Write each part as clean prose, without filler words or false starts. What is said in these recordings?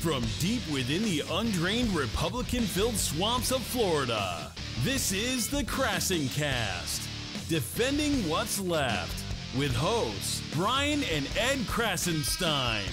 From deep within the undrained Republican-filled swamps of Florida, this is the Krassencast, defending what's left, with hosts Brian and Ed Krassenstein.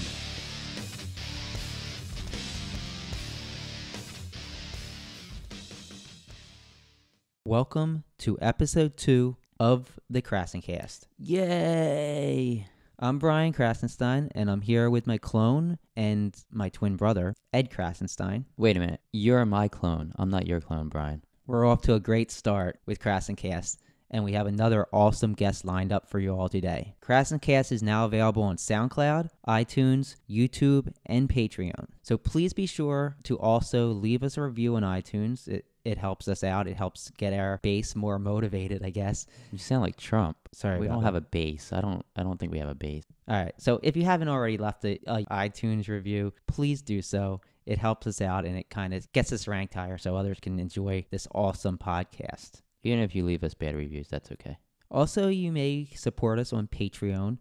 Welcome to episode 2 of the Krassencast. Yay! I'm Brian Krassenstein, and I'm here with my clone and my twin brother, Ed Krassenstein. Wait a minute. You're my clone. I'm not your clone, Brian. We're off to a great start with Krassencast, and we have another awesome guest lined up for you all today. Krassencast is now available on Soundcloud, iTunes, YouTube, and Patreon. So please be sure to also leave us a review on iTunes. It helps us out. It helps get our base more motivated, I guess. You sound like Trump. Sorry, we don't have a base. I don't think we have a base. All right. So if you haven't already left an iTunes review, please do so. It helps us out, and it kind of gets us ranked higher so others can enjoy this awesome podcast. Even if you leave us bad reviews, that's okay. Also, you may support us on Patreon.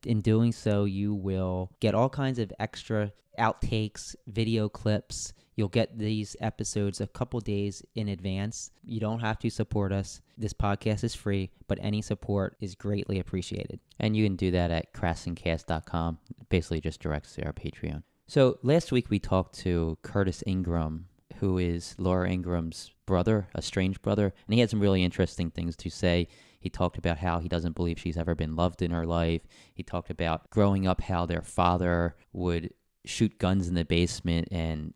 In doing so, you will get all kinds of extra outtakes, video clips. You'll get these episodes a couple days in advance. You don't have to support us. This podcast is free, but any support is greatly appreciated. And you can do that at Krassencast.com. Basically just directs to our Patreon. So last week we talked to Curtis Ingram, who is Laura Ingram's brother, a strange brother, and he had some really interesting things to say. He talked about how he doesn't believe she's ever been loved in her life. He talked about growing up, how their father would shoot guns in the basement and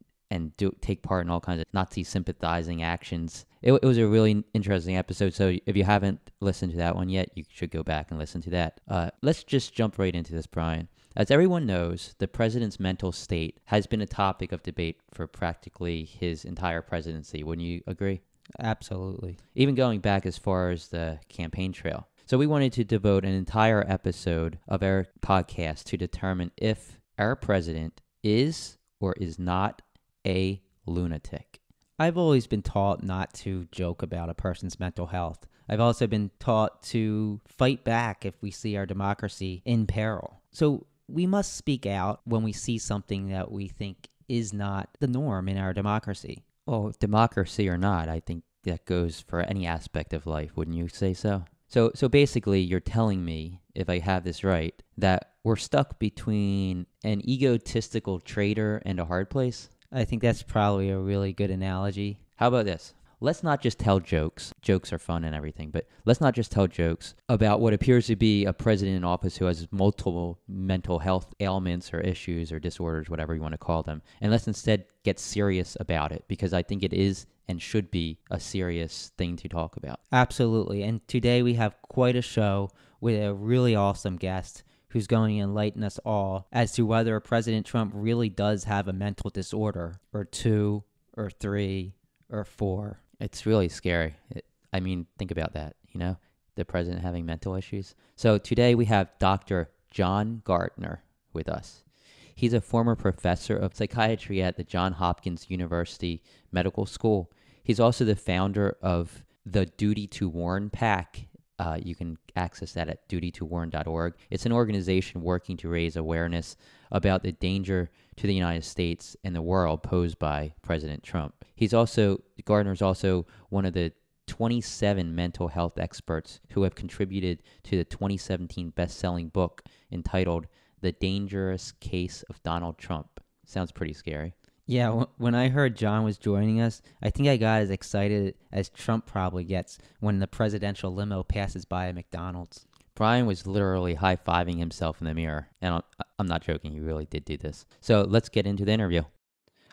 take part in all kinds of Nazi sympathizing actions. It was a really interesting episode, so if you haven't listened to that one yet, you should go back and listen to that. Let's just jump right into this, Brian. As everyone knows, the president's mental state has been a topic of debate for practically his entire presidency. Wouldn't you agree? Absolutely. Even going back as far as the campaign trail. So we wanted to devote an entire episode of our podcast to determine if our president is or is not a lunatic. I've always been taught not to joke about a person's mental health. I've also been taught to fight back if we see our democracy in peril. So we must speak out when we see something that we think is not the norm in our democracy. Well, democracy or not, I think that goes for any aspect of life, wouldn't you say so? So basically, you're telling me, if I have this right, that we're stuck between an egotistical traitor and a hard place? I think that's probably a really good analogy. How about this? Let's not just tell jokes. Jokes are fun and everything, but let's not just tell jokes about what appears to be a president in office who has multiple mental health ailments or issues or disorders, whatever you want to call them. And let's instead get serious about it, because I think it is and should be a serious thing to talk about. Absolutely. And today we have quite a show with a really awesome guest who's going to enlighten us all as to whether President Trump really does have a mental disorder, or 2, or 3, or 4. It's really scary. Think about that, the president having mental issues. So today we have Dr. John Gartner with us. He's a former professor of psychiatry at the Johns Hopkins University Medical School. He's also the founder of the Duty to Warn PAC. You can access that at dutytowarn.org. It's an organization working to raise awareness about the danger to the United States and the world posed by President Trump. Gardner's also one of the 27 mental health experts who have contributed to the 2017 best-selling book entitled The Dangerous Case of Donald Trump. Sounds pretty scary. Yeah, when I heard John was joining us, I think I got as excited as Trump probably gets when the presidential limo passes by a McDonald's. Brian was literally high-fiving himself in the mirror, and I'm not joking, he really did do this. So let's get into the interview.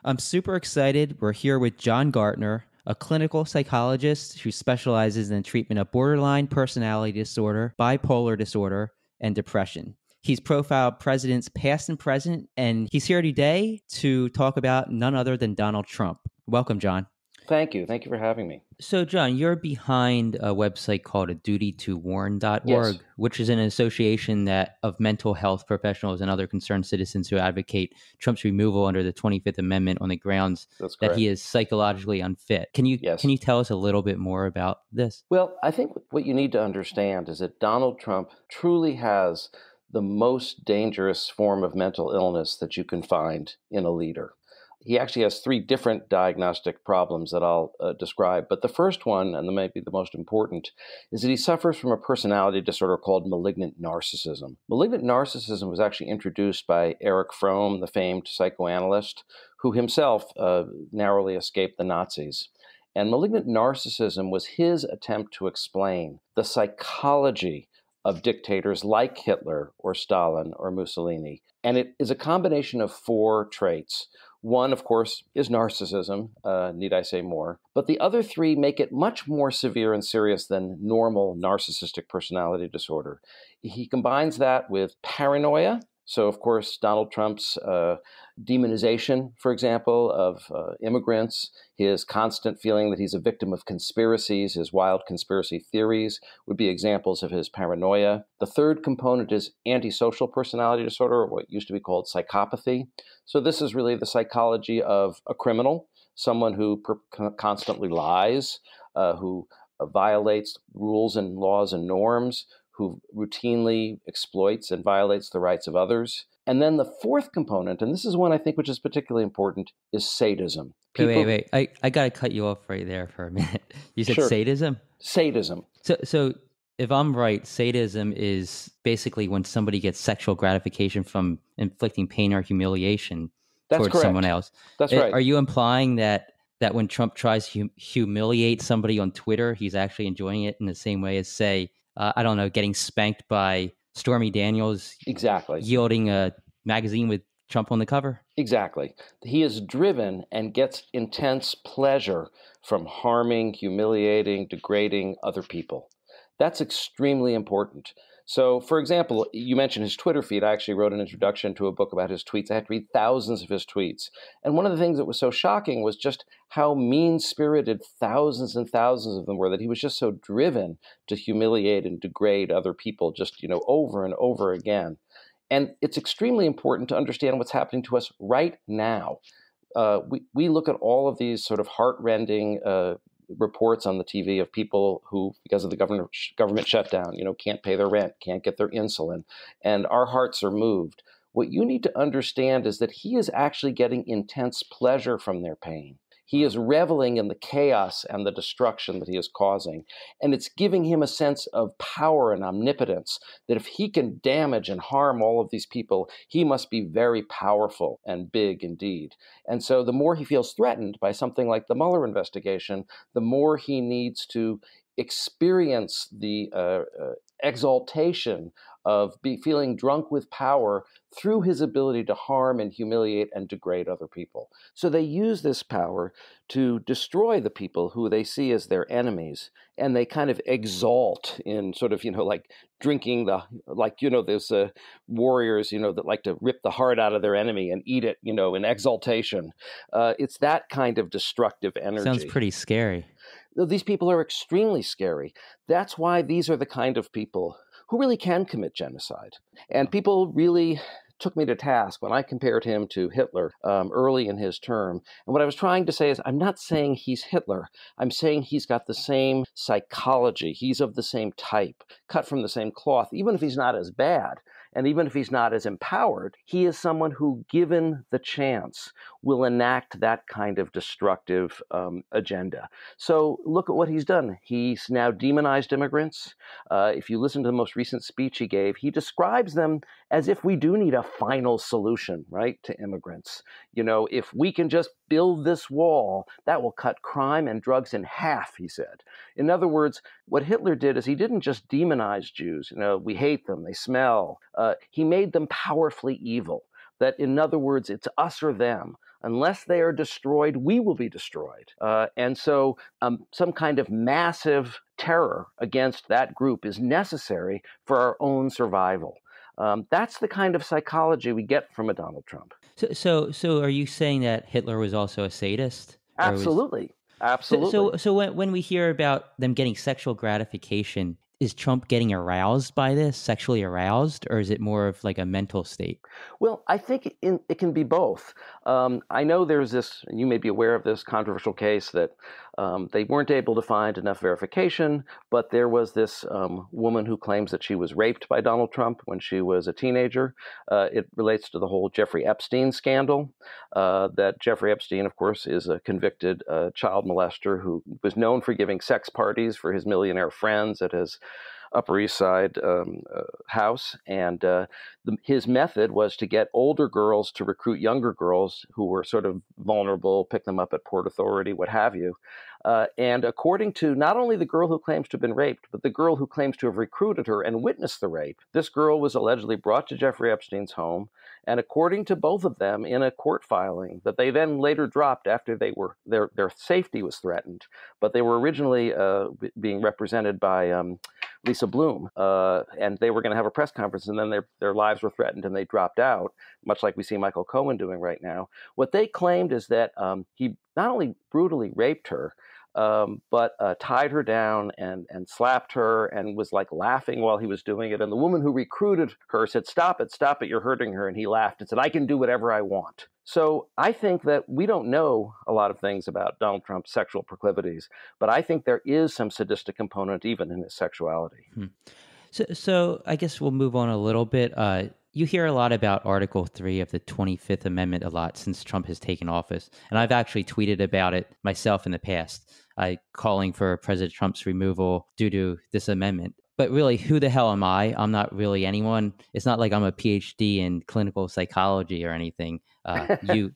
I'm super excited. We're here with John Gartner, a clinical psychologist who specializes in the treatment of borderline personality disorder, bipolar disorder, and depression. He's profiled presidents past and present, and he's here today to talk about none other than Donald Trump. Welcome, John. Thank you. Thank you for having me. So, John, you're behind a website called dutytowarn.org, Yes. which is an association of mental health professionals and other concerned citizens who advocate Trump's removal under the 25th Amendment on the grounds that he is psychologically unfit. Can you tell us a little bit more about this? Well, I think what you need to understand is that Donald Trump truly has the most dangerous form of mental illness that you can find in a leader. He actually has 3 different diagnostic problems that I'll describe. But the first one, and maybe the most important, is that he suffers from a personality disorder called malignant narcissism. Malignant narcissism was actually introduced by Erich Fromm, the famed psychoanalyst, who himself narrowly escaped the Nazis. And malignant narcissism was his attempt to explain the psychology of dictators like Hitler or Stalin or Mussolini. And it is a combination of 4 traits. One, of course, is narcissism, need I say more? But the other 3 make it much more severe and serious than normal narcissistic personality disorder. He combines that with paranoia. So, of course, Donald Trump's demonization, for example, of immigrants, his constant feeling that he's a victim of conspiracies, his wild conspiracy theories would be examples of his paranoia. The third component is antisocial personality disorder, or what used to be called psychopathy. So this is really the psychology of a criminal, someone who constantly lies, who violates rules and laws and norms, who routinely exploits and violates the rights of others. And then the fourth component, and this is one I think which is particularly important, is sadism. Wait. I got to cut you off right there for a minute. You said Sure. sadism? Sadism. So if I'm right, sadism is basically when somebody gets sexual gratification from inflicting pain or humiliation That's towards correct. someone else. That's right. Are you implying that when Trump tries to humiliate somebody on Twitter, he's actually enjoying it in the same way as, say, I don't know, getting spanked by Stormy Daniels, Exactly. yielding a magazine with Trump on the cover? Exactly. He is driven and gets intense pleasure from harming, humiliating, degrading other people. That's extremely important. So, for example, you mentioned his Twitter feed. I actually wrote an introduction to a book about his tweets. I had to read thousands of his tweets. And one of the things that was so shocking was just how mean-spirited thousands and thousands of them were, that he was just so driven to humiliate and degrade other people just, over and over again. And it's extremely important to understand what's happening to us right now. We look at all of these sort of heart-rending reports on the TV of people who, because of the government shutdown, can't pay their rent, can't get their insulin, and our hearts are moved. What you need to understand is that he is actually getting intense pleasure from their pain. He is reveling in the chaos and the destruction that he is causing. And it's giving him a sense of power and omnipotence, that if he can damage and harm all of these people, he must be very powerful and big indeed. And so the more he feels threatened by something like the Mueller investigation, the more he needs to experience the exaltation of feeling drunk with power through his ability to harm and humiliate and degrade other people. So they use this power to destroy the people who they see as their enemies, and they kind of exalt in sort of, like drinking there's warriors, that like to rip the heart out of their enemy and eat it, in exaltation. It's that kind of destructive energy. Sounds pretty scary. These people are extremely scary. That's why these are the kind of people who really can commit genocide. And people really took me to task when I compared him to Hitler early in his term. And what I was trying to say is, I'm not saying he's Hitler. I'm saying he's got the same psychology. He's of the same type, cut from the same cloth, even if he's not as bad. And even if he's not as empowered, he is someone who, given the chance, will enact that kind of destructive agenda. So look at what he's done. He's now demonized immigrants. If you listen to the most recent speech he gave, he describes them as if we do need a final solution, right, to immigrants. If we can just build this wall, that will cut crime and drugs in half, he said. In other words, what Hitler did is he didn't just demonize Jews. We hate them, they smell. He made them powerfully evil. That, in other words, it's us or them. Unless they are destroyed, we will be destroyed. And so some kind of massive terror against that group is necessary for our own survival. That's the kind of psychology we get from a Donald Trump. So are you saying that Hitler was also a sadist? Absolutely. Absolutely. So when we hear about them getting sexual gratification, is Trump getting aroused by this, sexually aroused, or is it more of like a mental state? Well, I think it can be both. I know there's this, you may be aware of this controversial case that they weren't able to find enough verification, but there was this woman who claims that she was raped by Donald Trump when she was a teenager. It relates to the whole Jeffrey Epstein scandal. That Jeffrey Epstein, of course, is a convicted child molester who was known for giving sex parties for his millionaire friends at his Upper East Side house. And his method was to get older girls to recruit younger girls who were sort of vulnerable, pick them up at Port Authority, what have you. And according to not only the girl who claims to have been raped, but the girl who claims to have recruited her and witnessed the rape, this girl was allegedly brought to Jeffrey Epstein's home. And according to both of them in a court filing that they then later dropped after their safety was threatened, but they were originally being represented by Lisa Bloom, and they were going to have a press conference, and then their lives were threatened, and they dropped out, much like we see Michael Cohen doing right now. What they claimed is that he not only brutally raped her, but tied her down and slapped her and was like laughing while he was doing it. And the woman who recruited her said, stop it, you're hurting her. And he laughed and said, I can do whatever I want. So I think that we don't know a lot of things about Donald Trump's sexual proclivities, but I think there is some sadistic component even in his sexuality. So I guess we'll move on a little bit. You hear a lot about Article 3 of the 25th Amendment a lot since Trump has taken office. And I've actually tweeted about it myself in the past, calling for President Trump's removal due to this amendment. But really, who the hell am I? I'm not really anyone. It's not like I'm a PhD in clinical psychology or anything.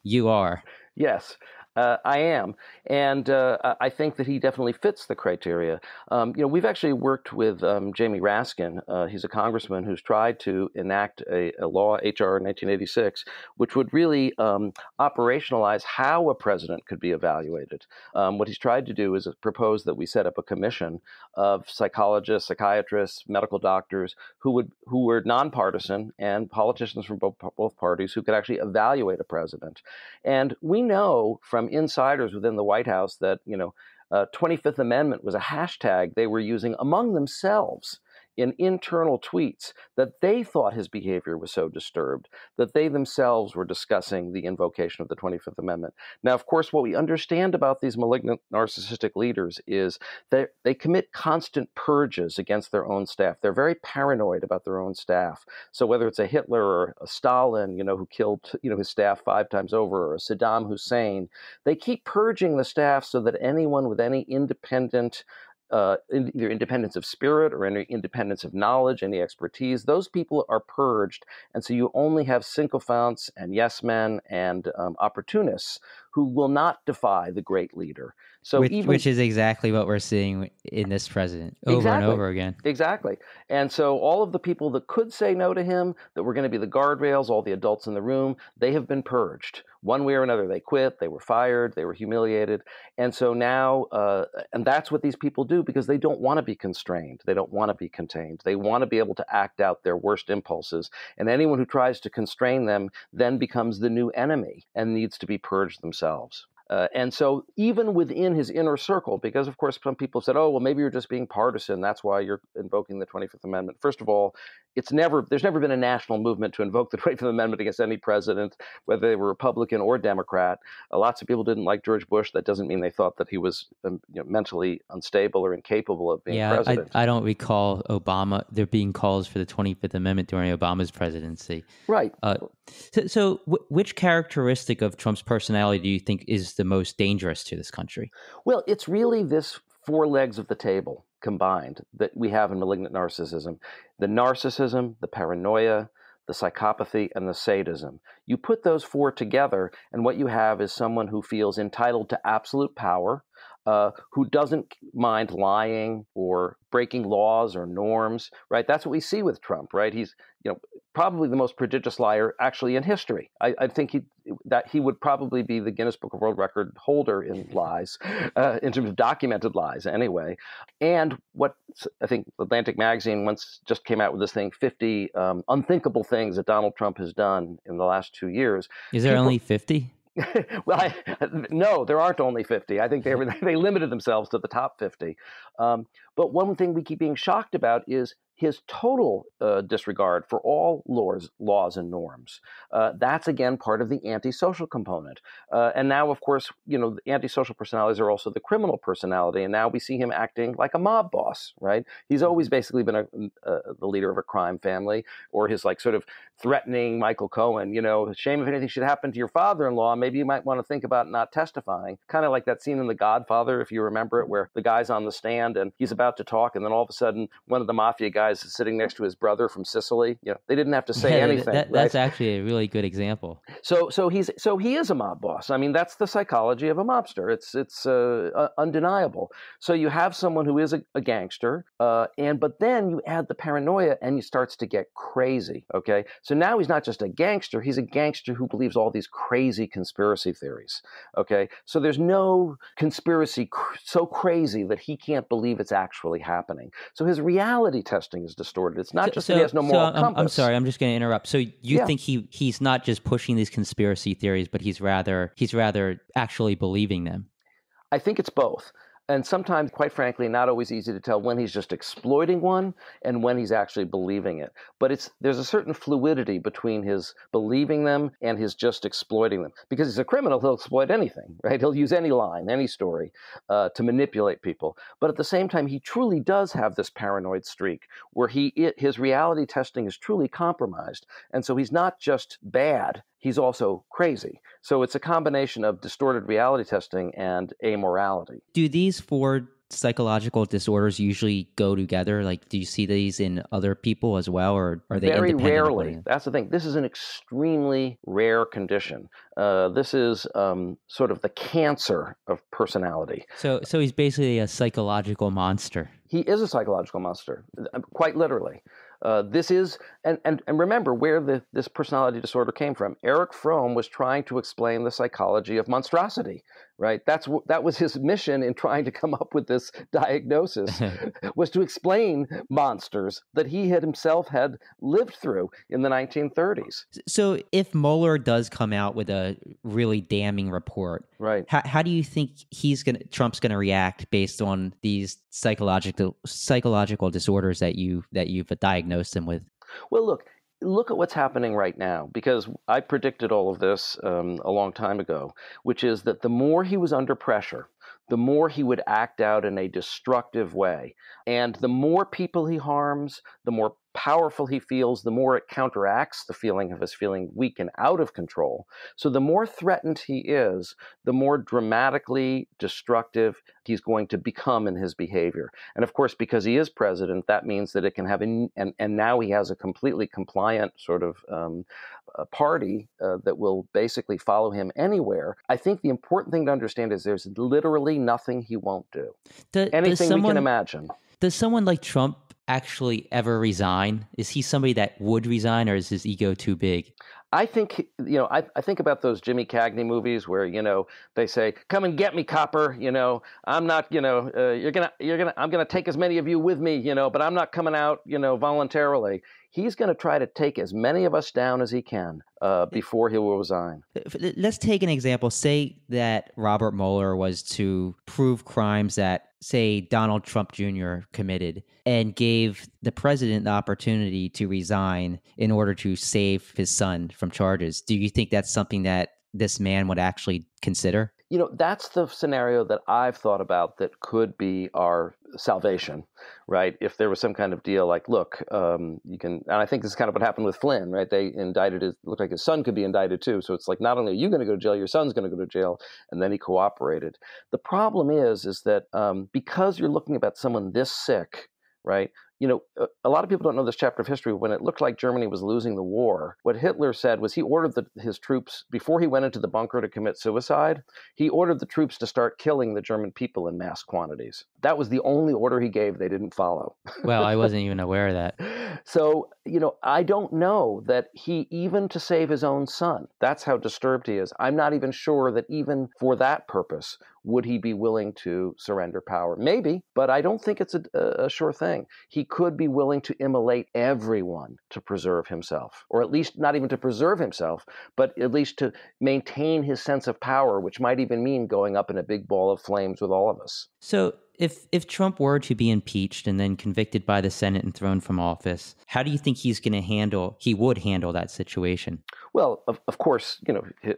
You are. Yes. I am. And I think that he definitely fits the criteria. We've actually worked with Jamie Raskin. He's a congressman who's tried to enact a law, H.R. 1986, which would really operationalize how a president could be evaluated. What he's tried to do is propose that we set up a commission of psychologists, psychiatrists, medical doctors who were nonpartisan and politicians from both parties who could actually evaluate a president. And we know from insiders within the White House that 25th Amendment was a hashtag they were using among themselves in internal tweets, that they thought his behavior was so disturbed that they themselves were discussing the invocation of the 25th Amendment. Now, of course, what we understand about these malignant narcissistic leaders is that they commit constant purges against their own staff. They're very paranoid about their own staff. So whether it's a Hitler or a Stalin, who killed his staff 5 times over, or a Saddam Hussein, they keep purging the staff so that anyone with any independent either independence of spirit or any independence of knowledge, any expertise, those people are purged. And so you only have sycophants and yes men and opportunists who will not defy the great leader. So which is exactly what we're seeing in this president over and over again. Exactly. And so all of the people that could say no to him, that were going to be the guardrails, all the adults in the room, they have been purged. One way or another, they quit, they were fired, they were humiliated. And so now, and that's what these people do because they don't want to be constrained. They don't want to be contained. They want to be able to act out their worst impulses. And anyone who tries to constrain them then becomes the new enemy and needs to be purged themselves. And so even within his inner circle, because of course some people said, oh, well, maybe you're just being partisan. That's why you're invoking the 25th Amendment. First of all, there's never been a national movement to invoke the 25th Amendment against any president, whether they were Republican or Democrat. Lots of people didn't like George Bush. That doesn't mean they thought that he was mentally unstable or incapable of being president. I don't recall there being calls for the 25th Amendment during Obama's presidency. Right. So which characteristic of Trump's personality do you think is the most dangerous to this country? Well, it's really this 4 legs of the table combined that we have in malignant narcissism. The narcissism, the paranoia, the psychopathy, and the sadism. You put those 4 together, and what you have is someone who feels entitled to absolute power, who doesn't mind lying or breaking laws or norms, right? That's what we see with Trump, right? He's, probably the most prodigious liar actually in history. I think he would probably be the Guinness Book of World Record holder in lies, in terms of documented lies anyway. And what I think Atlantic Magazine once just came out with this thing, 50 unthinkable things that Donald Trump has done in the last 2 years. Is there only 50? Well, no, there aren't only 50. I think they limited themselves to the top 50. But one thing we keep being shocked about is his total disregard for all laws and norms. That's, again, part of the antisocial component. And now, of course, the antisocial personalities are also the criminal personality. And now we see him acting like a mob boss, right? He's always basically been the leader of a crime family, or his sort of threatening Michael Cohen, shame if anything should happen to your father-in-law, maybe you might want to think about not testifying. Kind of like that scene in The Godfather, if you remember it, where the guy's on the stand and he's about to talk, and then all of a sudden one of the mafia guys is sitting next to his brother from Sicily. They didn't have to say anything. That's actually a really good example. So he is a mob boss. I mean, that's the psychology of a mobster. It's undeniable. So you have someone who is a gangster, but then you add the paranoia, and he starts to get crazy. Okay, so now he's not just a gangster; he's a gangster who believes all these crazy conspiracy theories. Okay, so there's no conspiracy so crazy that he can't believe it's actually happening. So his reality testing is distorted. It's not just that he has no moral compass. I'm sorry, I'm just going to interrupt. So you think he's not just pushing these conspiracy theories, but he's rather actually believing them? I think it's both. And sometimes, quite frankly, not always easy to tell when he's just exploiting one and when he's actually believing it. But there's a certain fluidity between his believing them and his just exploiting them. Because he's a criminal, he'll exploit anything, right? He'll use any line, any story to manipulate people. But at the same time, he truly does have this paranoid streak where his reality testing is truly compromised. And so he's not just bad, he's also crazy. So it's a combination of distorted reality testing and amorality. Do these four psychological disorders usually go together? Like, do you see these in other people as well, or are they very independent? Rarely? That's the thing. This is an extremely rare condition. This is sort of the cancer of personality. So he's basically a psychological monster. He is a psychological monster, quite literally. This is, and remember where this personality disorder came from. Erich Fromm was trying to explain the psychology of monstrosity, right? That was his mission in trying to come up with this diagnosis, was to explain monsters that he himself had lived through in the 1930s. So if Mueller does come out with a really damning report, right? How do you think Trump's gonna react based on these psychological disorders that you've diagnosed him with? Well, look at what's happening right now, because I predicted all of this a long time ago, which is that the more he was under pressure, the more he would act out in a destructive way. And the more people he harms, the more powerful he feels, the more it counteracts the feeling of his feeling weak and out of control. So the more threatened he is, the more dramatically destructive he's going to become in his behavior. And of course, because he is president, that means that it can have, and now he has a completely compliant sort of a party that will basically follow him anywhere. I think the important thing to understand is there's literally nothing he won't do. Anything we can imagine. Does someone like Trump actually ever resign? Is he somebody that would resign, or is his ego too big? I think, I think about those Jimmy Cagney movies where, they say, "Come and get me, copper." I'm not, I'm going to take as many of you with me, but I'm not coming out, voluntarily. He's going to try to take as many of us down as he can before he will resign. Let's take an example. Say that Robert Mueller was to prove crimes that, say, Donald Trump Jr. committed, and gave the president the opportunity to resign in order to save his son from charges. Do you think that's something that this man would actually consider? That's the scenario that I've thought about that could be our salvation, right? If there was some kind of deal like, look, you can, and I think this is kind of what happened with Flynn, right? They indicted it looked like his son could be indicted too. So it's like, not only are you going to go to jail, your son's going to go to jail, and then he cooperated. The problem is that because you're looking about someone this sick, right? A lot of people don't know this chapter of history. When it looked like Germany was losing the war, what Hitler said was he ordered his troops, before he went into the bunker to commit suicide, he ordered the troops to start killing the German people in mass quantities. That was the only order he gave they didn't follow. Well, I wasn't even aware of that. So, I don't know that he, even to save his own son, that's how disturbed he is. I'm not even sure that even for that purpose would he be willing to surrender power. Maybe, but I don't think it's a sure thing. He he could be willing to immolate everyone to preserve himself, or at least not even to preserve himself, but at least to maintain his sense of power, which might even mean going up in a big ball of flames with all of us. So if Trump were to be impeached and then convicted by the Senate and thrown from office, how do you think he would handle that situation? Well, of course,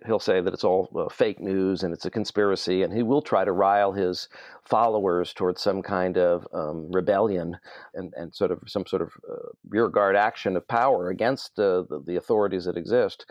he'll say that it's all fake news and it's a conspiracy, and he will try to rile his followers towards some kind of rebellion and sort of some sort of rearguard action of power against the authorities that exist.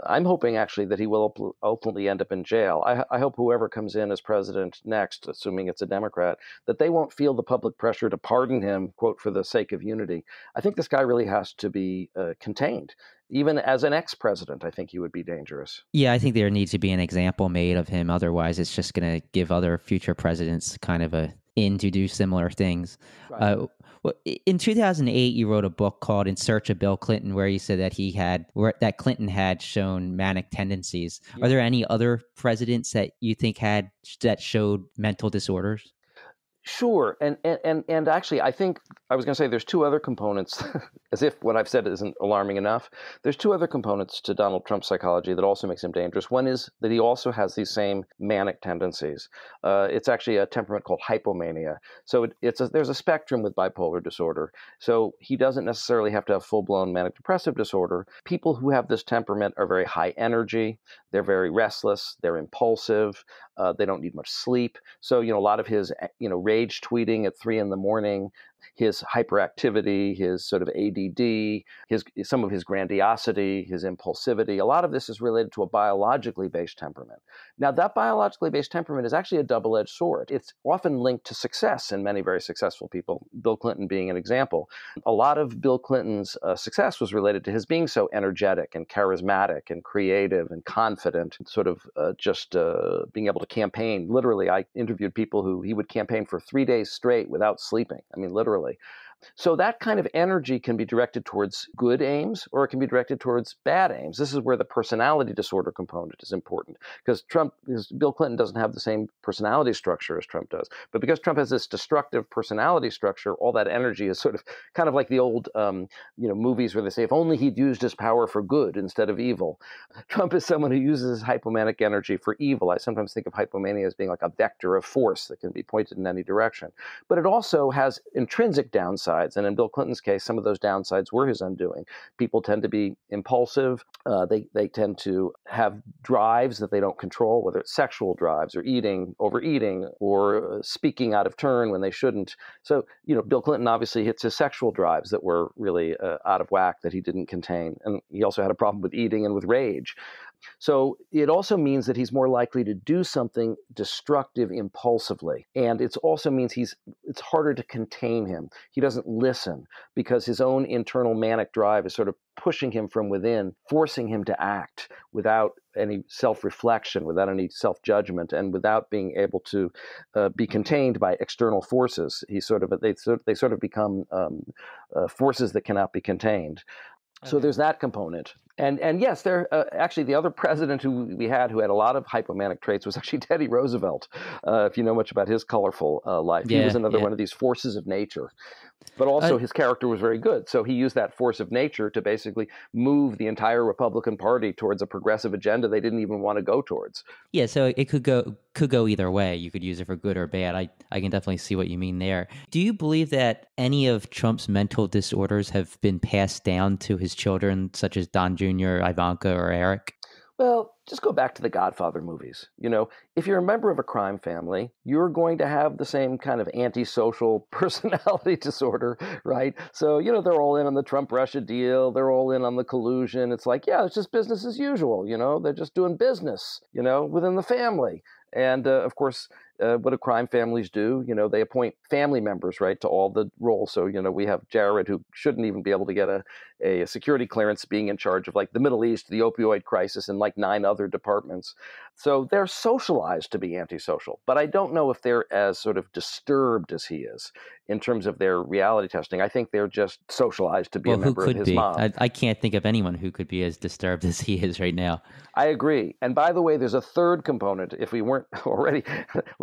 I'm hoping actually that he will ultimately end up in jail. I hope whoever comes in as president next, assuming it's a Democrat, that they won't feel the public pressure to pardon him, quote, for the sake of unity. I think this guy really has to be contained. Even as an ex-president, I think he would be dangerous. Yeah, I think there needs to be an example made of him. Otherwise, it's just going to give other future presidents kind of a in to do similar things. Right. Well, in 2008, you wrote a book called "In Search of Bill Clinton," where you said that Clinton had shown manic tendencies. Yeah. Are there any other presidents that you think that showed mental disorders? Sure. And actually, I think I was going to say there's two other components, as if what I've said isn't alarming enough. There's two other components to Donald Trump's psychology that also makes him dangerous. One is that he also has these same manic tendencies. It's actually a temperament called hypomania. So there's a spectrum with bipolar disorder. So he doesn't necessarily have to have full-blown manic depressive disorder. People who have this temperament are very high energy. They're very restless. They're impulsive. They don't need much sleep. So, a lot of his, rage tweeting at 3 a.m, his hyperactivity, his sort of ADD, some of his grandiosity, his impulsivity, a lot of this is related to a biologically based temperament. Now, that biologically based temperament is actually a double-edged sword. It's often linked to success in many very successful people, Bill Clinton being an example. A lot of Bill Clinton's success was related to his being so energetic and charismatic and creative and confident, sort of just being able to campaign. Literally, I interviewed people who he would campaign for 3 days straight without sleeping. I mean, literally. So that kind of energy can be directed towards good aims, or it can be directed towards bad aims. This is where the personality disorder component is important, because Bill Clinton doesn't have the same personality structure as Trump does. But because Trump has this destructive personality structure, all that energy is sort of kind of like the old movies where they say, if only he'd used his power for good instead of evil. Trump is someone who uses his hypomanic energy for evil. I sometimes think of hypomania as being like a vector of force that can be pointed in any direction. But it also has intrinsic downsides. And in Bill Clinton's case, some of those downsides were his undoing. People tend to be impulsive. They tend to have drives that they don't control, whether it's sexual drives or overeating, or speaking out of turn when they shouldn't. So, Bill Clinton obviously hits his sexual drives that were really out of whack, that he didn't contain. And he also had a problem with eating and with rage. So it also means that he's more likely to do something destructive impulsively. And it also means it's harder to contain him. He doesn't listen because his own internal manic drive is sort of pushing him from within, forcing him to act without any self-reflection, without any self-judgment, and without being able to be contained by external forces. They sort of become forces that cannot be contained. So there's that component. And yes, actually the other president who we had who had a lot of hypomanic traits was actually Teddy Roosevelt, if you know much about his colorful life. He was another one of these forces of nature. But also his character was very good. So he used that force of nature to basically move the entire Republican Party towards a progressive agenda they didn't even want to go towards. Yeah, so it could go either way. You could use it for good or bad. I can definitely see what you mean there. Do you believe that any of Trump's mental disorders have been passed down to his children, such as Don Jr., Ivanka, or Eric? Well, just go back to the Godfather movies. If you're a member of a crime family, you're going to have the same kind of antisocial personality disorder, right? So, they're all in on the Trump-Russia deal. They're all in on the collusion. It's like, it's just business as usual. They're just doing business, within the family. And of course, what do crime families do? They appoint family members, right, to all the roles. So, we have Jared, who shouldn't even be able to get a security clearance, being in charge of like the Middle East, the opioid crisis, and like 9 other departments. So they're socialized to be antisocial. But I don't know if they're as sort of disturbed as he is in terms of their reality testing. I think they're just socialized to be a member of his mob. I can't think of anyone who could be as disturbed as he is right now. I agree. And by the way, there's a third component. If we weren't already,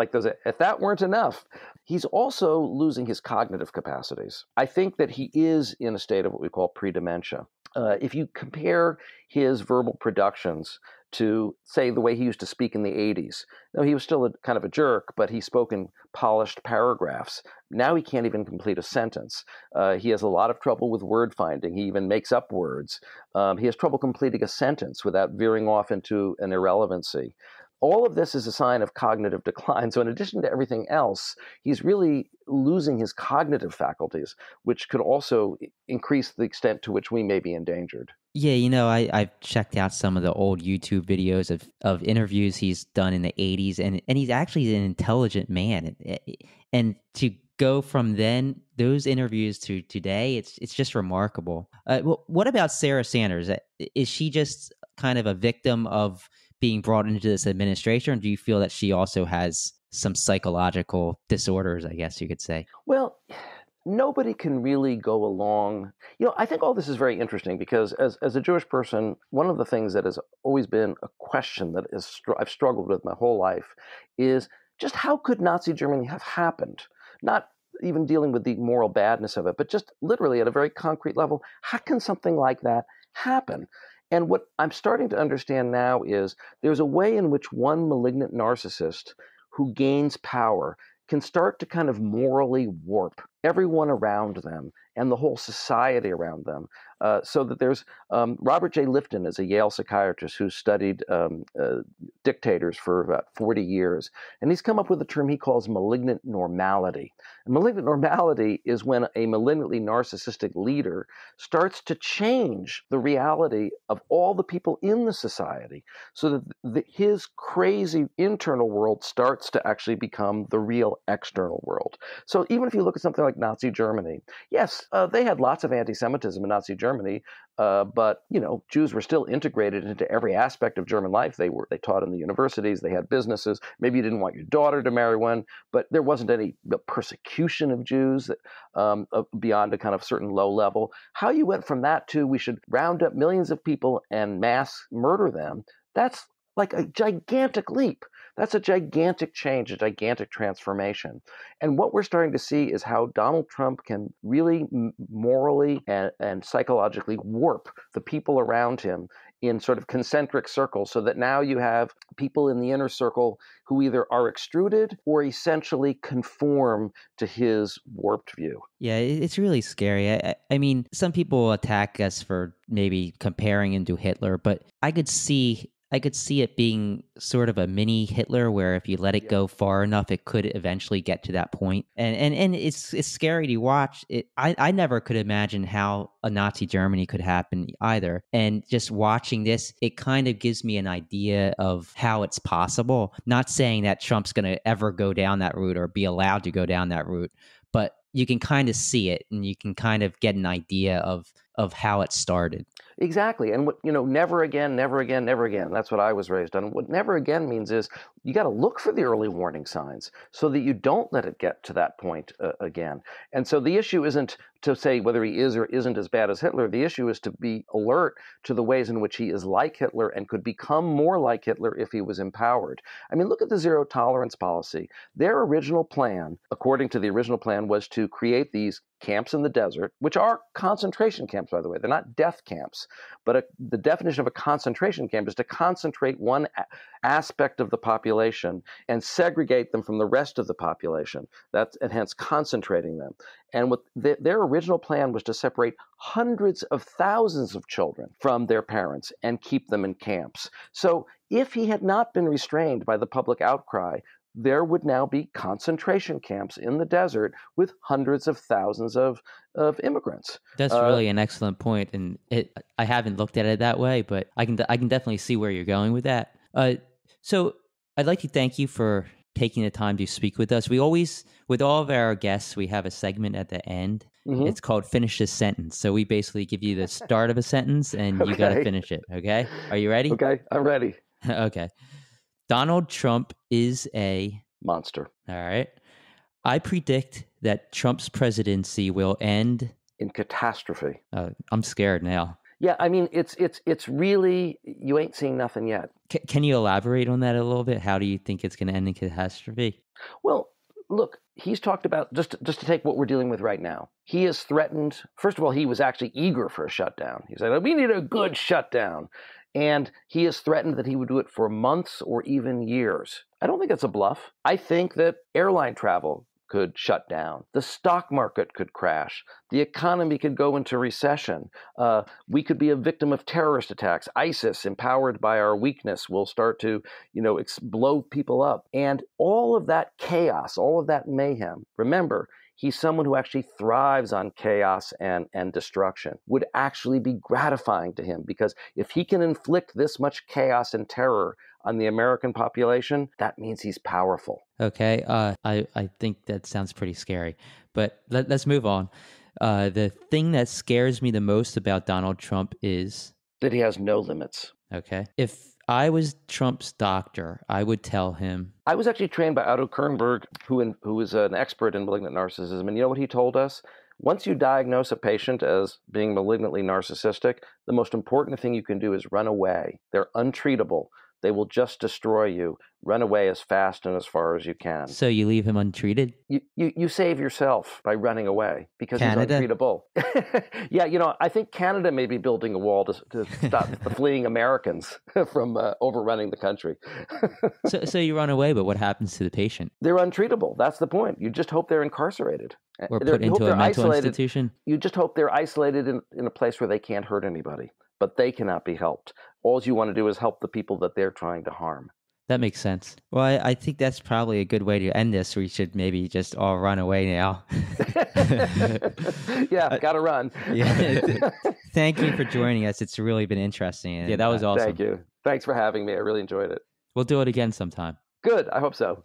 like those. If that weren't enough, he's also losing his cognitive capacities. I think that he is in a state of what we call pre-dementia. If you compare his verbal productions to, say, the way he used to speak in the 80s. Now, he was still kind of a jerk, but he spoke in polished paragraphs. Now he can't even complete a sentence. He has a lot of trouble with word finding. He even makes up words. He has trouble completing a sentence without veering off into an irrelevancy. All of this is a sign of cognitive decline. So in addition to everything else, he's really losing his cognitive faculties, which could also increase the extent to which we may be endangered. Yeah, I've checked out some of the old YouTube videos of interviews he's done in the 80s, and he's actually an intelligent man. And to go from then, those interviews to today, it's just remarkable. Well, what about Sarah Sanders? Is she just kind of a victim of being brought into this administration, or do you feel that she also has some psychological disorders, I guess you could say? Well, nobody can really go along. I think all this is very interesting because as a Jewish person, one of the things that has always been a question that I've struggled with my whole life is just how could Nazi Germany have happened? Not even dealing with the moral badness of it, but just literally at a very concrete level, how can something like that happen? And what I'm starting to understand now is there's a way in which one malignant narcissist who gains power can start to kind of morally warp everyone around them and the whole society around them. So that there's Robert J. Lifton is a Yale psychiatrist who studied dictators for about 40 years. And he's come up with a term he calls malignant normality. And malignant normality is when a malignantly narcissistic leader starts to change the reality of all the people in the society so that his crazy internal world starts to actually become the real external world. So even if you look at something like Nazi Germany, yes, they had lots of anti-Semitism in Nazi Germany, but Jews were still integrated into every aspect of German life. They taught in the universities, they had businesses. Maybe you didn't want your daughter to marry one, but there wasn't any persecution of Jews beyond a kind of certain low level. How you went from that to we should round up millions of people and mass murder them, that's like a gigantic leap. That's a gigantic change, a gigantic transformation. And what we're starting to see is how Donald Trump can really morally and psychologically warp the people around him in sort of concentric circles so that now you have people in the inner circle who either are extruded or essentially conform to his warped view. Yeah, it's really scary. I mean, some people attack us for maybe comparing him to Hitler, but I could see it being sort of a mini Hitler where if you let it go far enough, it could eventually get to that point. And it's scary to watch. I never could imagine how a Nazi Germany could happen either. And just watching this, it kind of gives me an idea of how it's possible. Not saying that Trump's going to ever go down that route or be allowed to go down that route, but you can kind of see it and you can kind of get an idea of how it started. Exactly. And never again, never again, never again. That's what I was raised on. What never again means is you got to look for the early warning signs so that you don't let it get to that point again. And so the issue isn't to say whether he is or isn't as bad as Hitler. The issue is to be alert to the ways in which he is like Hitler and could become more like Hitler if he was empowered. I mean, look at the zero tolerance policy. Their original plan, according to the original plan, was to create these camps in the desert, which are concentration camps, by the way. They're not death camps. But the definition of a concentration camp is to concentrate one aspect of the population and segregate them from the rest of the population. And hence concentrating them. And what their original plan was to separate hundreds of thousands of children from their parents and keep them in camps. So if he had not been restrained by the public outcry, there would now be concentration camps in the desert with hundreds of thousands of immigrants. That's really an excellent point, and I haven't looked at it that way, but I can definitely see where you're going with that. So I'd like to thank you for taking the time to speak with us. We always, with all of our guests, we have a segment at the end. Mm-hmm. It's called Finish This Sentence. So we basically give you the start of a sentence, and you got to finish it, okay? Are you ready? Okay, I'm ready. Okay. Donald Trump is a monster. All right. I predict that Trump's presidency will end in catastrophe. I'm scared now. Yeah, I mean, it's really, you ain't seen nothing yet. Can you elaborate on that a little bit? How do you think it's going to end in catastrophe? Well, look, he's talked about, just to take what we're dealing with right now, he has threatened, first of all, he was actually eager for a shutdown. He said, we need a good shutdown. And he has threatened that he would do it for months or even years. I don't think that's a bluff. I think that airline travel could shut down. The stock market could crash. The economy could go into recession. We could be a victim of terrorist attacks. ISIS, empowered by our weakness, will start to, blow people up. And all of that chaos, all of that mayhem, remember, he's someone who actually thrives on chaos and destruction, would actually be gratifying to him, because if he can inflict this much chaos and terror on the American population, that means he's powerful. Okay, I think that sounds pretty scary, but let's move on. The thing that scares me the most about Donald Trump is that he has no limits. Okay. If I was Trump's doctor, I would tell him. I was actually trained by Otto Kernberg, who is an expert in malignant narcissism, and you know what he told us? Once you diagnose a patient as being malignantly narcissistic, the most important thing you can do is run away. They're untreatable. They will just destroy you. Run away as fast and as far as you can. So you leave him untreated? You save yourself by running away because Canada? He's untreatable. Yeah, I think Canada may be building a wall to stop the fleeing Americans from overrunning the country. So you run away, but what happens to the patient? They're untreatable. That's the point. You just hope they're incarcerated. Or put into a mental institution? You just hope they're isolated in a place where they can't hurt anybody. But they cannot be helped. All you want to do is help the people that they're trying to harm. That makes sense. Well, I think that's probably a good way to end this. We should maybe just all run away now. Yeah, gotta run. Yeah. Thank you for joining us. It's really been interesting. Yeah, that was awesome. Thank you. Thanks for having me. I really enjoyed it. We'll do it again sometime. Good. I hope so.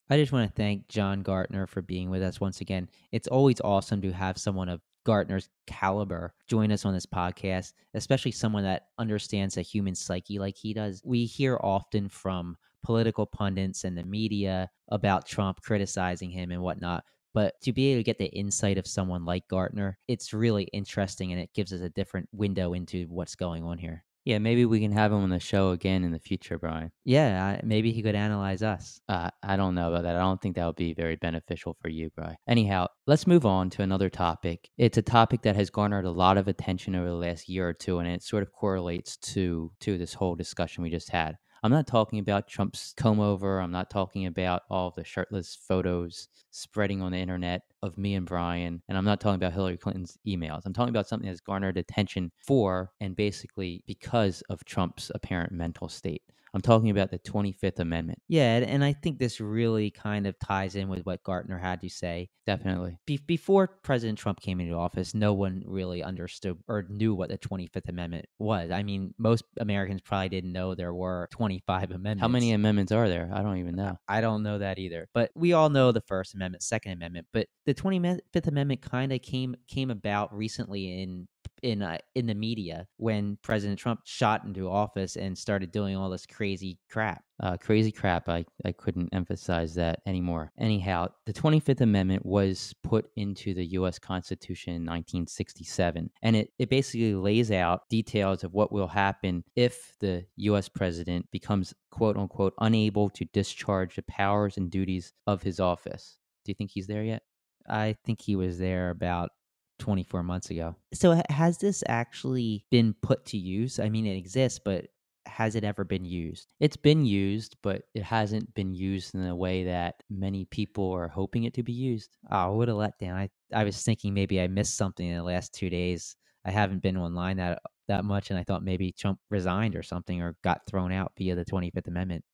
I just want to thank John Gartner for being with us once again. It's always awesome to have someone of Gartner's caliber join us on this podcast, especially someone that understands the human psyche like he does. We hear often from political pundits and the media about Trump criticizing him and whatnot, but to be able to get the insight of someone like Gartner, it's really interesting, and it gives us a different window into what's going on here. Yeah, maybe we can have him on the show again in the future, Brian. Yeah, maybe he could analyze us. I don't know about that. I don't think that would be very beneficial for you, Brian. Anyhow, let's move on to another topic. It's a topic that has garnered a lot of attention over the last year or two, and it sort of correlates to this whole discussion we just had. I'm not talking about Trump's comb over. I'm not talking about all of the shirtless photos spreading on the internet of me and Brian. And I'm not talking about Hillary Clinton's emails. I'm talking about something that's garnered attention for and basically because of Trump's apparent mental state. I'm talking about the 25th Amendment. Yeah, and I think this really kind of ties in with what Gartner had to say. Definitely. Before President Trump came into office, no one really understood or knew what the 25th Amendment was. I mean, most Americans probably didn't know there were 25 amendments. How many amendments are there? I don't even know. I don't know that either. But we all know the First Amendment, Second Amendment. But the 25th Amendment kind of came about recently in the media when President Trump shot into office and started doing all this crazy crap. Crazy crap. I couldn't emphasize that anymore. Anyhow, the 25th Amendment was put into the U.S. Constitution in 1967, and it basically lays out details of what will happen if the U.S. president becomes, quote unquote, unable to discharge the powers and duties of his office. Do you think he's there yet? I think he was there about 24 months ago. So has this actually been put to use? I mean, it exists, but has it ever been used? It's been used, but it hasn't been used in a way that many people are hoping it to be used. Oh, what a letdown. I was thinking maybe I missed something in the last 2 days. I haven't been online that much, and I thought maybe Trump resigned or something or got thrown out via the 25th Amendment.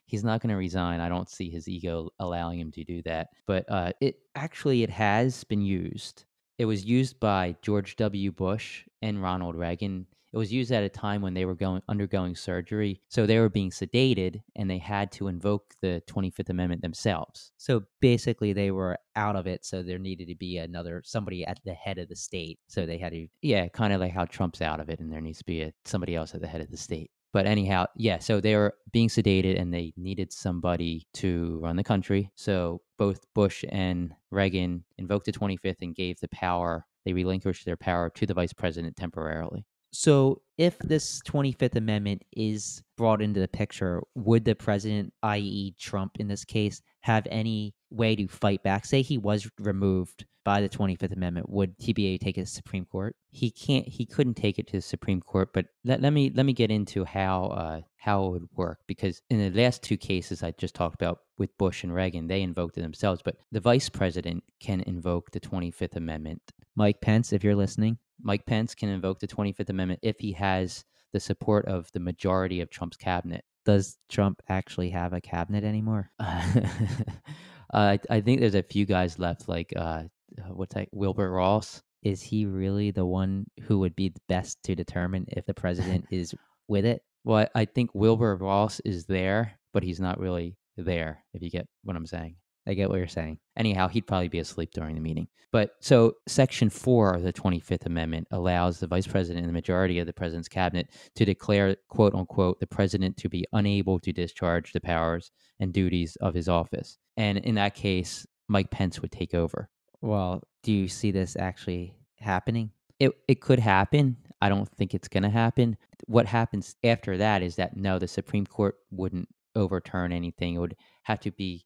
He's not going to resign. I don't see his ego allowing him to do that. But it has been used. It was used by George W. Bush and Ronald Reagan. It was used at a time when they were undergoing surgery. So they were being sedated, and they had to invoke the 25th Amendment themselves. So basically they were out of it, so there needed to be somebody at the head of the state. So they had to... Yeah, kind of like how Trump's out of it, and there needs to be somebody else at the head of the state. But anyhow, yeah, so they were being sedated, and they needed somebody to run the country. So both Bush and Reagan invoked the 25th and gave the power. They relinquished their power to the vice president temporarily. So if this 25th Amendment is brought into the picture, would the president, i.e. Trump in this case, have any way to fight back? Say he was removed by the 25th Amendment, would he be able to take it to the Supreme Court? He couldn't take it to the Supreme Court, but let me get into how it would work, because in the last two cases I just talked about with Bush and Reagan, they invoked it themselves, but the vice president can invoke the 25th Amendment. Mike Pence, if you're listening. Mike Pence can invoke the 25th Amendment if he has the support of the majority of Trump's cabinet. Does Trump actually have a cabinet anymore? I think there's a few guys left, like Wilbur Ross. Is he really the one who would be the best to determine if the president is with it? Well, I think Wilbur Ross is there, but he's not really there, if you get what I'm saying. I get what you're saying. Anyhow, he'd probably be asleep during the meeting. But so Section 4 of the 25th Amendment allows the vice president and the majority of the president's cabinet to declare, quote unquote, the president to be unable to discharge the powers and duties of his office. And in that case, Mike Pence would take over. Well, do you see this actually happening? It could happen. I don't think it's going to happen. What happens after that is that, no, the Supreme Court wouldn't overturn anything. It would have to be,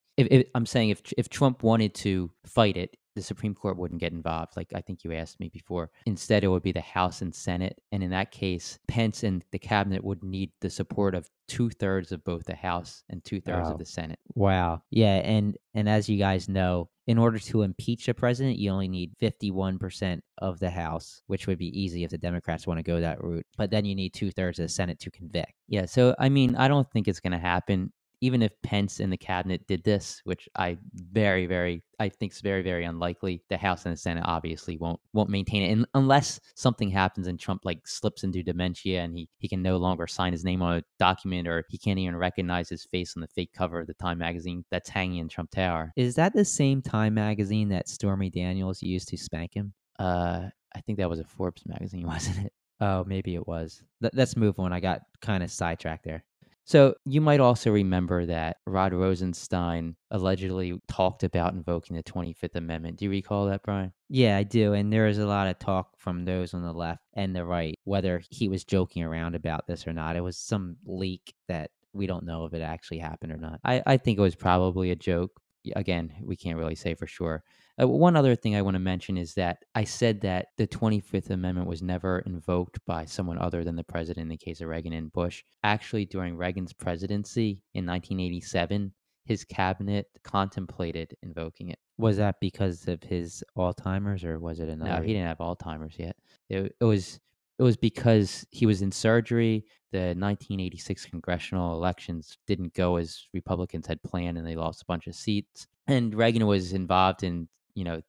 I'm saying if Trump wanted to fight it, the Supreme Court wouldn't get involved, like I think you asked me before. Instead, it would be the House and Senate. And in that case, Pence and the cabinet would need the support of 2/3 of both the House and 2/3 of the Senate. Wow. Yeah, and as you guys know, in order to impeach a president, you only need 51% of the House, which would be easy if the Democrats want to go that route. But then you need 2/3 of the Senate to convict. Yeah, so I mean, I don't think it's going to happen. Even if Pence and the cabinet did this, which I think is very, very unlikely, the House and the Senate obviously won't maintain it, and unless something happens and Trump like slips into dementia and he can no longer sign his name on a document, or he can't even recognize his face on the fake cover of the Time magazine that's hanging in Trump Tower. Is that the same Time magazine that Stormy Daniels used to spank him? I think that was a Forbes magazine, wasn't it? Oh, maybe it was. Let's move on. I got kind of sidetracked there. So you might also remember that Rod Rosenstein allegedly talked about invoking the 25th Amendment. Do you recall that, Brian? Yeah, I do. And there is a lot of talk from those on the left and the right, whether he was joking around about this or not. It was some leak that we don't know if it actually happened or not. I think it was probably a joke. Again, we can't really say for sure. One other thing I want to mention is that I said that the 25th Amendment was never invoked by someone other than the president in the case of Reagan and Bush. Actually, during Reagan's presidency in 1987, his cabinet contemplated invoking it. Was that because of his Alzheimer's, or was it another? No, he didn't have Alzheimer's yet. It was because he was in surgery. The 1986 congressional elections didn't go as Republicans had planned, and they lost a bunch of seats. And Reagan was involved in,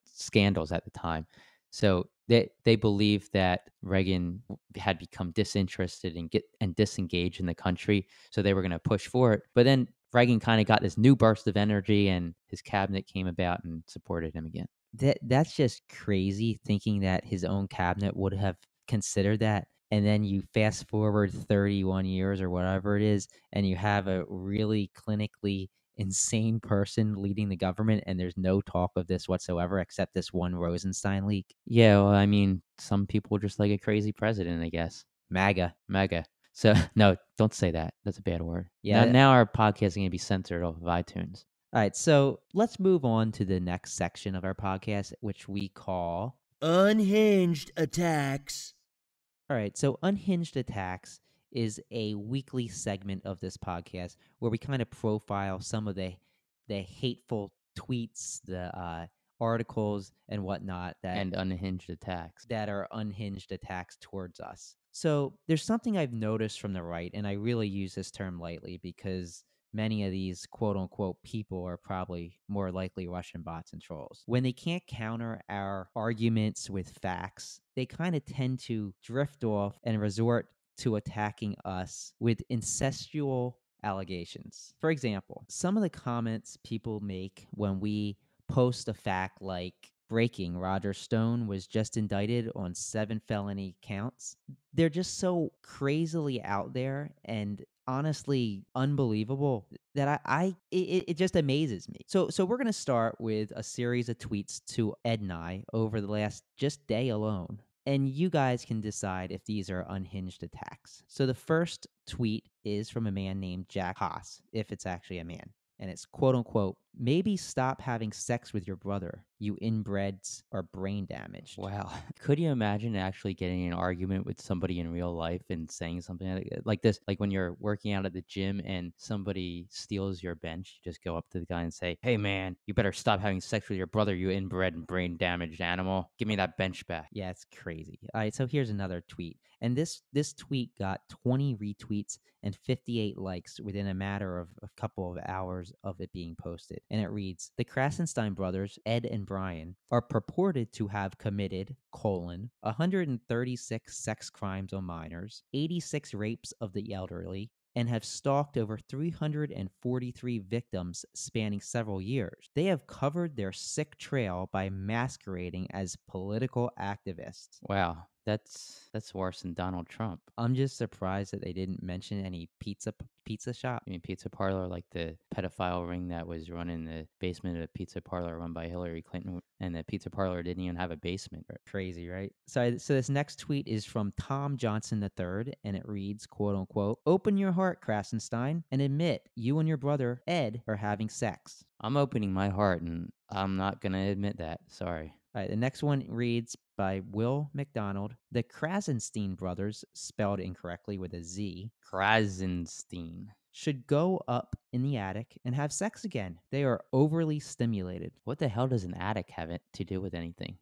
scandals at the time. So they believed that Reagan had become disinterested and disengaged in the country. So they were going to push for it. But then Reagan kind of got this new burst of energy, and his cabinet came about and supported him again. That's just crazy, thinking that his own cabinet would have considered that. And then you fast forward 31 years or whatever it is, and you have a really clinically insane person leading the government, and there's no talk of this whatsoever except this one Rosenstein leak. Yeah, well, I mean, some people just like a crazy president, I guess. MAGA. So, no, don't say that. That's a bad word. Yeah. Now our podcast is going to be censored off of iTunes. All right, so let's move on to the next section of our podcast, which we call Unhinged Attacks. All right, so Unhinged Attacks is a weekly segment of this podcast where we kind of profile some of the hateful tweets, the articles and whatnot and unhinged attacks that are unhinged attacks towards us. So there's something I've noticed from the right, and I really use this term lightly because many of these quote-unquote people are probably more likely Russian bots and trolls. When they can't counter our arguments with facts, they kind of tend to drift off and resort to attacking us with incestual allegations. For example, some of the comments people make when we post a fact like breaking, Roger Stone was just indicted on 7 felony counts, they're just so crazily out there and honestly unbelievable that it just amazes me. So we're going to start with a series of tweets to Ed and I over the last just day alone. and you guys can decide if these are unhinged attacks. So the first tweet is from a man named Jack Haas, if it's actually a man. And it's quote unquote, maybe stop having sex with your brother. You inbreds are brain damaged. Wow. Could you imagine actually getting in an argument with somebody in real life and saying something like this? Like when you're working out at the gym and somebody steals your bench, you just go up to the guy and say, hey man, you better stop having sex with your brother, you inbred and brain damaged animal. Give me that bench back. Yeah, it's crazy. All right, so here's another tweet. And this tweet got 20 retweets and 58 likes within a matter of a couple of hours of it being posted. And it reads, the Krassenstein brothers, Ed and Brian, are purported to have committed, 136 sex crimes on minors, 86 rapes of the elderly, and have stalked over 343 victims spanning several years. They have covered their sick trail by masquerading as political activists. Wow. That's worse than Donald Trump. I'm just surprised that they didn't mention any pizza shop. I mean, pizza parlor, like the pedophile ring that was run in the basement of a pizza parlor run by Hillary Clinton, and the pizza parlor didn't even have a basement. Crazy, right? So this next tweet is from Tom Johnson III, and it reads, quote unquote, open your heart, Krassenstein, and admit you and your brother, Ed, are having sex. I'm opening my heart, and I'm not going to admit that. Sorry. All right, the next one reads by Will McDonald. The Krassenstein brothers, spelled incorrectly with a Z, Krassenstein, should go up in the attic and have sex again. They are overly stimulated. What the hell does an attic have it to do with anything?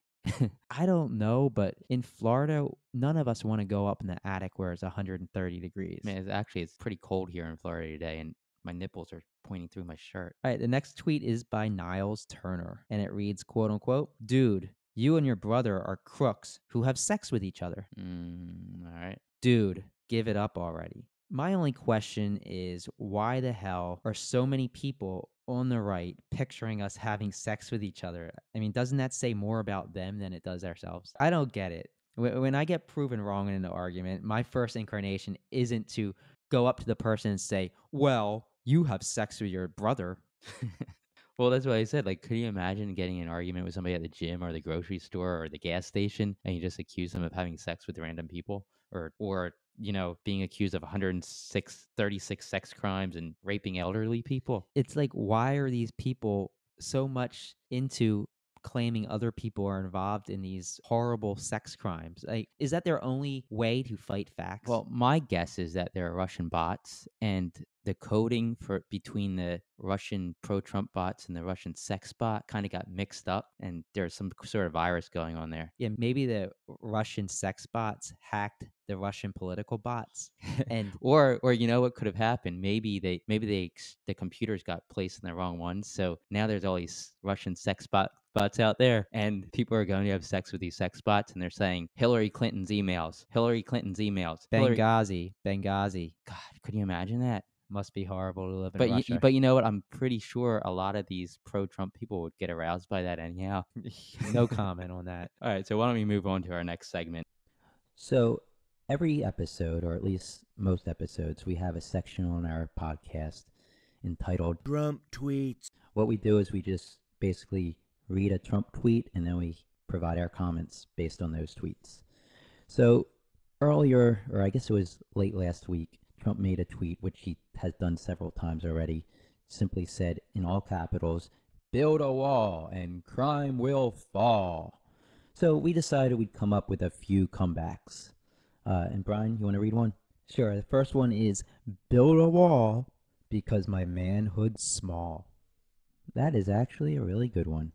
I don't know, but in Florida, none of us want to go up in the attic where it's 130 degrees. Man, it's pretty cold here in Florida today, and my nipples are pointing through my shirt. All right, the next tweet is by Niles Turner, and it reads, quote unquote, dude, you and your brother are crooks who have sex with each other. All right. Dude, give it up already. My only question is, why the hell are so many people on the right picturing us having sex with each other? I mean, doesn't that say more about them than it does ourselves? I don't get it. When I get proven wrong in an argument, my first inclination isn't to go up to the person and say, well, you have sex with your brother. Well, that's what I said. Like, could you imagine getting in an argument with somebody at the gym or the grocery store or the gas station, and you just accuse them of having sex with random people, or you know, being accused of 36 sex crimes and raping elderly people? It's like, why are these people so much into claiming other people are involved in these horrible sex crimes? Like, is that their only way to fight facts? Well, my guess is that they're Russian bots, and the coding between the Russian pro-Trump bots and the Russian sex bot kind of got mixed up, and there's some sort of virus going on there. Yeah, maybe the Russian sex bots hacked the Russian political bots, and or you know what could have happened? Maybe the computers got placed in the wrong ones, so now there's all these Russian sex bots out there, and people are going to have sex with these sex bots, and they're saying Hillary Clinton's emails. Benghazi. God, could you imagine that? Must be horrible to live in Russia. But you know what? I'm pretty sure a lot of these pro-Trump people would get aroused by that anyhow. No comment on that. All right, so why don't we move on to our next segment? So every episode, or at least most episodes, we have a section on our podcast entitled Trump Tweets. What we do is we just basically read a Trump tweet, and then we provide our comments based on those tweets. So earlier, or I guess it was late last week, Trump made a tweet, which he has done several times already, simply said in all capitals, build a wall and crime will fall. So we decided we'd come up with a few comebacks. And Brian, you want to read one? Sure. The first one is, build a wall because my manhood's small. That is actually a really good one.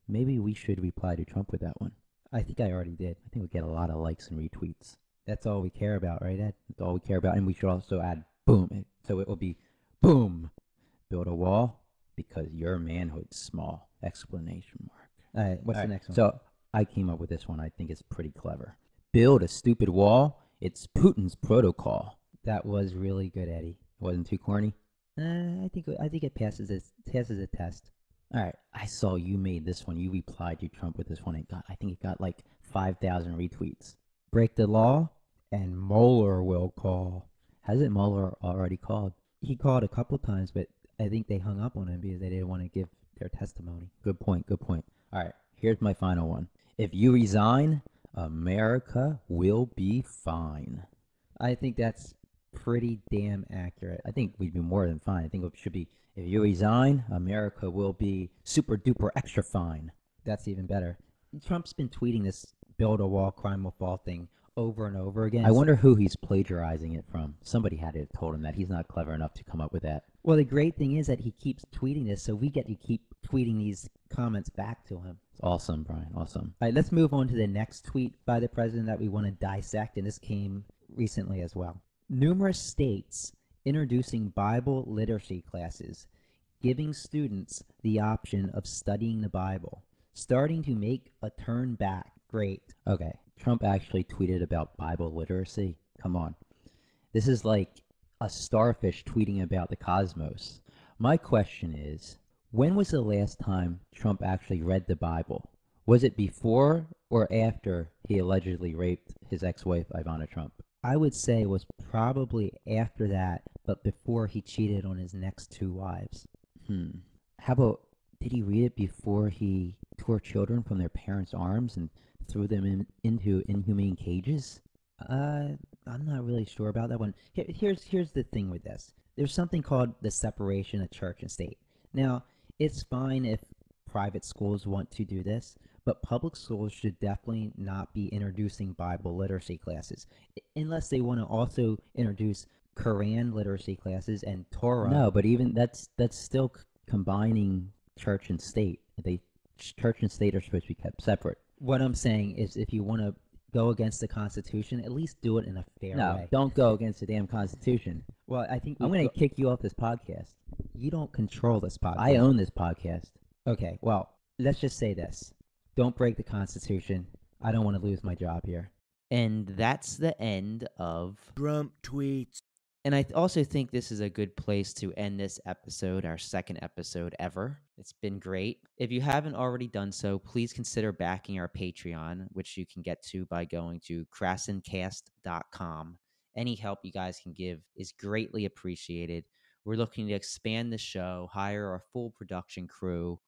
Maybe we should reply to Trump with that one. I think I already did. I think we get a lot of likes and retweets. That's all we care about, right, Ed? That's all we care about. And we should also add boom. So it will be boom. Build a wall because your manhood's small. Exclamation mark. All right, what's the next one? So I came up with this one. I think it's pretty clever. Build a stupid wall. It's Putin's protocol. That was really good, Eddie. It wasn't too corny? I think it passes a test. All right, I saw you made this one. You replied to Trump with this one. I think it got like 5,000 retweets. Break the law, and Mueller will call. Hasn't Mueller already called? He called a couple times, but I think they hung up on him because they didn't want to give their testimony. Good point. All right, here's my final one. If you resign, America will be fine. I think that's pretty damn accurate. I think we'd be more than fine. I think it should be, if you resign, America will be super duper extra fine. That's even better. Trump's been tweeting this build a wall, crime will fall thing over and over again. I wonder who he's plagiarizing it from. Somebody had to have told him that. He's not clever enough to come up with that. Well, the great thing is that he keeps tweeting this, so we get to keep tweeting these comments back to him. It's awesome, Brian. Awesome. All right, let's move on to the next tweet by the president that we want to dissect, and this came recently as well. Numerous states introducing Bible literacy classes, giving students the option of studying the Bible, starting to make a turn back. Great. Okay, Trump actually tweeted about Bible literacy. Come on. This is like a starfish tweeting about the cosmos. My question is, when was the last time Trump actually read the Bible? Was it before or after he allegedly raped his ex-wife, Ivana Trump? I would say it was probably after that, but before he cheated on his next 2 wives. How about, did he read it before he tore children from their parents' arms and threw them into inhumane cages? I'm not really sure about that one. Here's the thing with this. There's something called the separation of church and state. Now, it's fine if private schools want to do this, but public schools should definitely not be introducing Bible literacy classes, unless they want to also introduce Quran literacy classes and Torah. No, but even that's still combining church and state. Church and state are supposed to be kept separate. What I'm saying is, if you want to go against the Constitution, at least do it in a fair way. No, don't go against the damn Constitution. Well, I think I'm going to kick you off this podcast. You don't control this podcast. I own this podcast. Okay, well, let's just say this. Don't break the Constitution. I don't want to lose my job here. And that's the end of Trump tweets. And I also think this is a good place to end this episode, our second episode ever. It's been great. If you haven't already done so, please consider backing our Patreon, which you can get to by going to Krassencast.com. Any help you guys can give is greatly appreciated. We're looking to expand the show, hire our full production crew.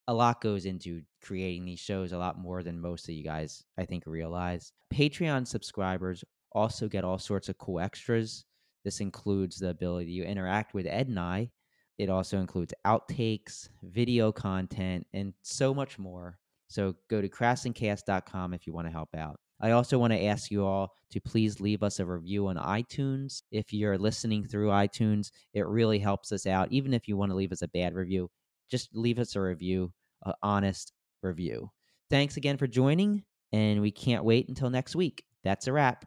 A lot goes into creating these shows, a lot more than most of you guys, I think, realize. Patreon subscribers also get all sorts of cool extras. This includes the ability to interact with Ed and I. It also includes outtakes, video content, and so much more. So go to Krassencast.com if you want to help out. I also want to ask you all to please leave us a review on iTunes. If you're listening through iTunes, it really helps us out. Even if you want to leave us a bad review, just leave us a review, an honest review. Thanks again for joining, and we can't wait until next week. That's a wrap.